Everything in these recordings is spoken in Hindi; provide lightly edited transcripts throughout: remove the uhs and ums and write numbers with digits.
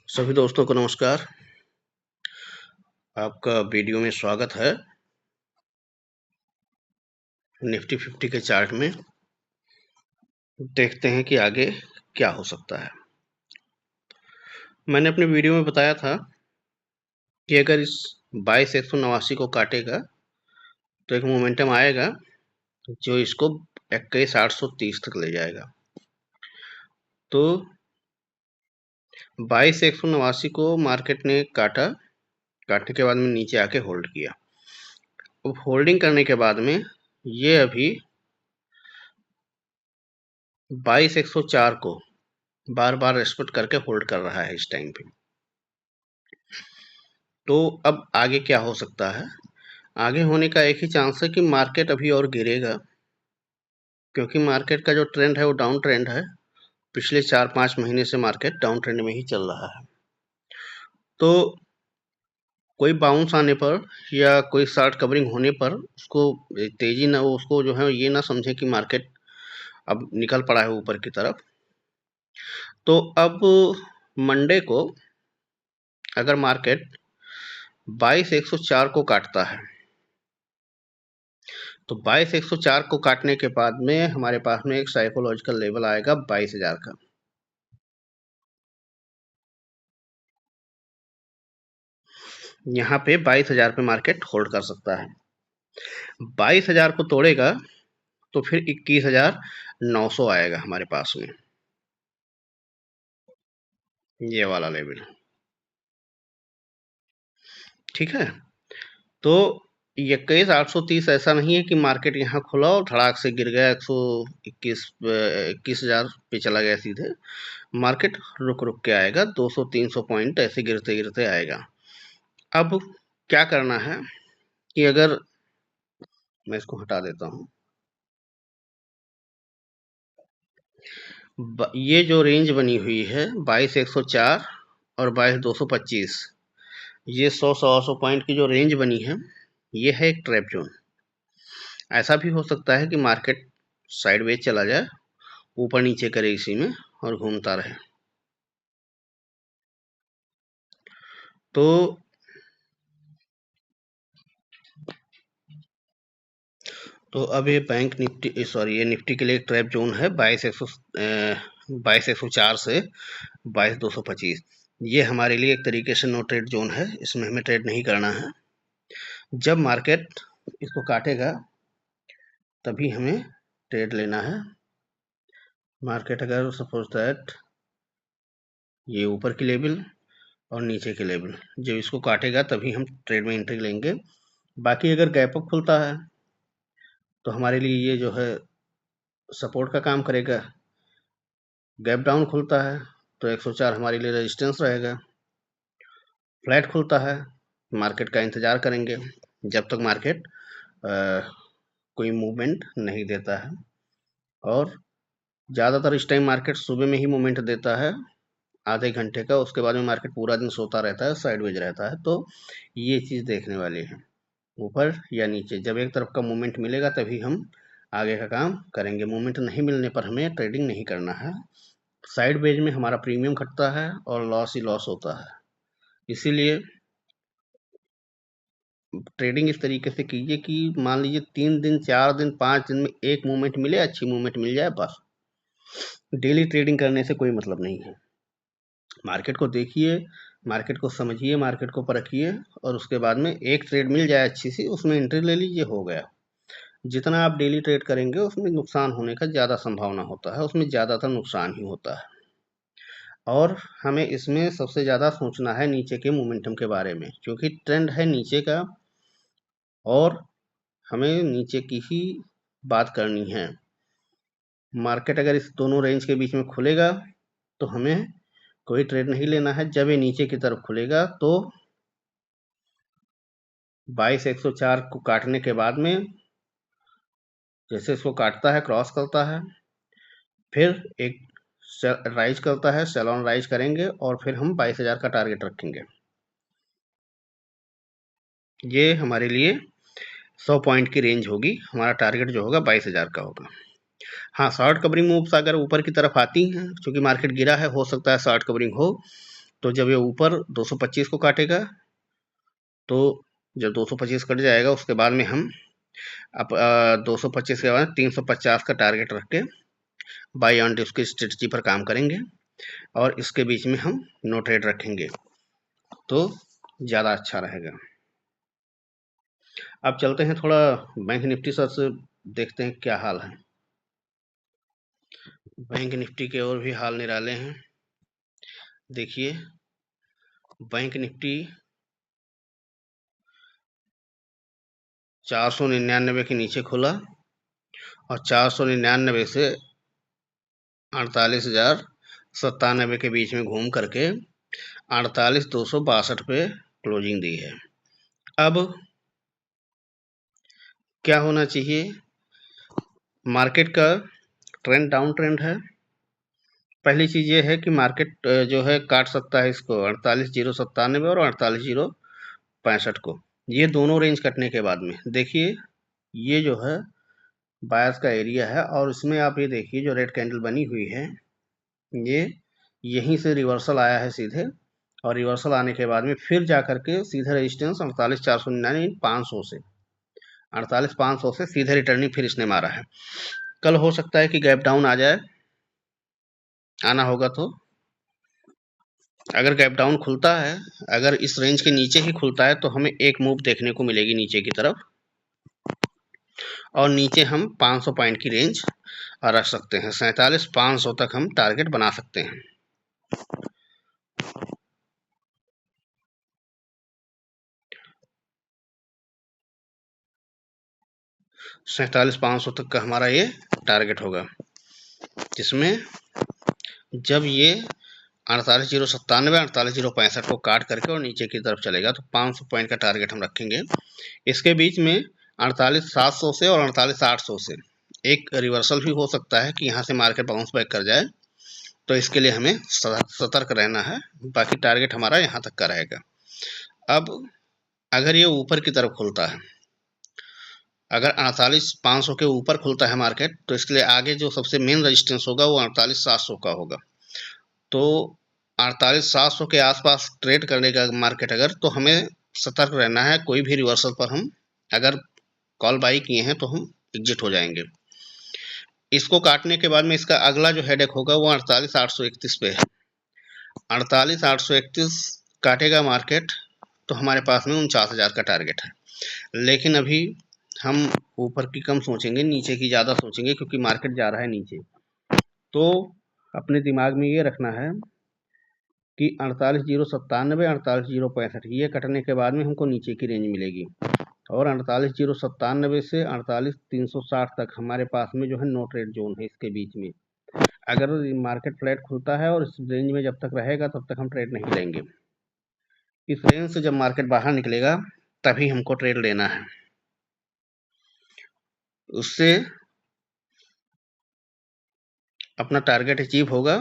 सभी दोस्तों को नमस्कार। आपका वीडियो में स्वागत है। निफ्टी 50 के चार्ट में देखते हैं कि आगे क्या हो सकता है। मैंने अपने वीडियो में बताया था कि अगर इस 22,189 को काटेगा तो एक मोमेंटम आएगा जो इसको 21,830 तक ले जाएगा। तो 22,189 को मार्केट ने काटने के बाद में नीचे आके होल्ड किया। अब होल्डिंग करने के बाद में ये अभी 22,104 को बार बार रेस्पेक्ट करके होल्ड कर रहा है इस टाइम पे। तो अब आगे क्या हो सकता है? आगे होने का एक ही चांस है कि मार्केट अभी और गिरेगा, क्योंकि मार्केट का जो ट्रेंड है वो डाउन ट्रेंड है। पिछले 4-5 महीने से मार्केट डाउन ट्रेंड में ही चल रहा है। तो कोई बाउंस आने पर या कोई शॉर्ट कवरिंग होने पर उसको तेजी ना, उसको जो है ये ना समझे कि मार्केट अब निकल पड़ा है ऊपर की तरफ। तो अब मंडे को अगर मार्केट 22,104 को काटता है तो 22,104 को काटने के बाद में हमारे पास में एक साइकोलॉजिकल लेवल आएगा 22,000 का। यहाँ पे 22,000 पे मार्केट होल्ड कर सकता है। 22,000 को तोड़ेगा तो फिर 21,900 आएगा हमारे पास में, ये वाला लेवल। ठीक है, तो 21,830 ऐसा नहीं है कि मार्केट यहाँ खुला और धड़ाक से गिर गया 21,000 पे चला गया सीधे। मार्केट रुक रुक के आएगा, 200-300 पॉइंट ऐसे गिरते गिरते आएगा। अब क्या करना है कि अगर मैं इसको हटा देता हूँ, ये जो रेंज बनी हुई है 22,104 और 22,225, ये 100 पॉइंट की जो रेंज बनी है, ये है एक ट्रैप जोन। ऐसा भी हो सकता है कि मार्केट साइडवेज चला जाए, ऊपर नीचे करे इसी में और घूमता रहे। तो अब ये बैंक निफ्टी, ये निफ्टी के लिए एक ट्रैप जोन है 22,104 से 22,225। ये हमारे लिए एक तरीके से नो ट्रेड जोन है, इसमें हमें ट्रेड नहीं करना है। जब मार्केट इसको काटेगा तभी हमें ट्रेड लेना है। मार्केट अगर सपोज दैट ये ऊपर की लेवल और नीचे के लेवल जब इसको काटेगा तभी हम ट्रेड में एंट्री लेंगे। बाकी अगर गैप अप खुलता है तो हमारे लिए ये जो है सपोर्ट का काम करेगा। गैप डाउन खुलता है तो 104 हमारे लिए रेजिस्टेंस रहेगा। फ्लैट खुलता है, मार्केट का इंतज़ार करेंगे जब तक मार्केट कोई मूवमेंट नहीं देता है। और ज़्यादातर इस टाइम मार्केट सुबह में ही मूवमेंट देता है, आधे घंटे का। उसके बाद में मार्केट पूरा दिन सोता रहता है, साइडवेज रहता है। तो ये चीज़ देखने वाली है, ऊपर या नीचे। जब एक तरफ का मूवमेंट मिलेगा तभी हम आगे का काम करेंगे। मूवमेंट नहीं मिलने पर हमें ट्रेडिंग नहीं करना है। साइडवेज में हमारा प्रीमियम घटता है और लॉस ही लॉस होता है। इसीलिए ट्रेडिंग इस तरीके से कीजिए कि मान लीजिए 3 दिन, 4 दिन, 5 दिन में एक मूवमेंट मिले, अच्छी मूवमेंट मिल जाए, बस। डेली ट्रेडिंग करने से कोई मतलब नहीं है। मार्केट को देखिए, मार्केट को समझिए, मार्केट को परखिए और उसके बाद में एक ट्रेड मिल जाए अच्छी सी, उसमें एंट्री ले लीजिए, हो गया। जितना आप डेली ट्रेड करेंगे उसमें नुकसान होने का ज़्यादा संभावना होता है, उसमें ज़्यादातर नुकसान ही होता है। और हमें इसमें सबसे ज़्यादा सोचना है नीचे के मोमेंटम के बारे में, क्योंकि ट्रेंड है नीचे का और हमें नीचे की ही बात करनी है। मार्केट अगर इस दोनों रेंज के बीच में खुलेगा तो हमें कोई ट्रेड नहीं लेना है। जब ये नीचे की तरफ खुलेगा तो 22,104 को काटने के बाद में जैसे इसको काटता है, क्रॉस करता है, फिर एक राइज करता है, सेल ऑन राइज करेंगे और फिर हम 22,000 का टारगेट रखेंगे। ये हमारे लिए 100 पॉइंट की रेंज होगी। हमारा टारगेट जो होगा 22,000 का होगा। हाँ, शॉर्ट कवरिंग मूव्स अगर ऊपर की तरफ आती हैं, क्योंकि मार्केट गिरा है, हो सकता है शॉर्ट कवरिंग हो, तो जब ये ऊपर 225 को काटेगा, तो जब 225 कट जाएगा उसके बाद में हम अब 225 के बाद 350 का टारगेट रख के बाई ऑन डिप की स्ट्रेटजी पर काम करेंगे और इसके बीच में हम नो ट्रेड रखेंगे तो ज़्यादा अच्छा रहेगा। अब चलते हैं थोड़ा बैंक निफ्टी सर से, देखते हैं क्या हाल है। बैंक निफ्टी के और भी हाल निराले हैं। देखिए, बैंक निफ्टी 499 के नीचे खुला और 499 से 48,097 के बीच में घूम करके 48,262 पे क्लोजिंग दी है। अब क्या होना चाहिए, मार्केट का ट्रेंड डाउन ट्रेंड है। पहली चीज़ ये है कि मार्केट जो है काट सकता है इसको 48,097 और 48,065 को। ये दोनों रेंज कटने के बाद में देखिए, ये जो है बायस का एरिया है और इसमें आप ये देखिए जो रेड कैंडल बनी हुई है, ये यहीं से रिवर्सल आया है सीधे, और रिवर्सल आने के बाद में फिर जा करके सीधे रेजिस्टेंस 48,499 500 से 48,500 से सीधे रिटर्निंग फिर इसने मारा है। कल हो सकता है कि गैप डाउन आ जाए, आना होगा तो अगर गैप डाउन खुलता है, अगर इस रेंज के नीचे ही खुलता है तो हमें एक मूव देखने को मिलेगी नीचे की तरफ, और नीचे हम 500 पॉइंट की रेंज रख सकते हैं। 47,500 तक हम टारगेट बना सकते हैं। 47,500 तक का हमारा ये टारगेट होगा, जिसमें जब ये 48,097 48,065 को काट करके और नीचे की तरफ चलेगा तो 500 पॉइंट का टारगेट हम रखेंगे। इसके बीच में 48,700 से और 48,800 से एक रिवर्सल भी हो सकता है कि यहाँ से मार्केट बाउंस बैक कर जाए, तो इसके लिए हमें सतर्क रहना है। बाकी टारगेट हमारा यहाँ तक का रहेगा। अब अगर ये ऊपर की तरफ खुलता है, अगर 48,500 के ऊपर खुलता है मार्केट, तो इसके लिए आगे जो सबसे मेन रेजिस्टेंस होगा वो 48,700 का होगा। तो 48,700 के आसपास ट्रेड करने का मार्केट अगर, तो हमें सतर्क रहना है। कोई भी रिवर्सल पर हम अगर कॉल बाई किए हैं तो हम एग्जिट हो जाएंगे। इसको काटने के बाद में इसका अगला जो हेडेक होगा वो 48,831 पे है। 48,831 काटेगा मार्केट तो हमारे पास में 49,000 का टारगेट है। लेकिन अभी हम ऊपर की कम सोचेंगे, नीचे की ज़्यादा सोचेंगे, क्योंकि मार्केट जा रहा है नीचे। तो अपने दिमाग में ये रखना है कि 48,097 48,065 ये कटने के बाद में हमको नीचे की रेंज मिलेगी, और 48,097 से 48,360 तक हमारे पास में जो है नो ट्रेड जोन है। इसके बीच में अगर मार्केट फ्लैट खुलता है और इस रेंज में जब तक रहेगा तब तक हम ट्रेड नहीं लेंगे। इस रेंज से जब मार्केट बाहर निकलेगा तभी हमको ट्रेड लेना है, उससे अपना टारगेट अचीव होगा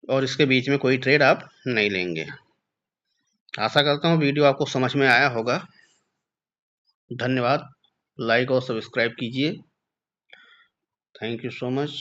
और इसके बीच में कोई ट्रेड आप नहीं लेंगे। आशा करता हूँ वीडियो आपको समझ में आया होगा। धन्यवाद। लाइक और सब्सक्राइब कीजिए। Thank you so much.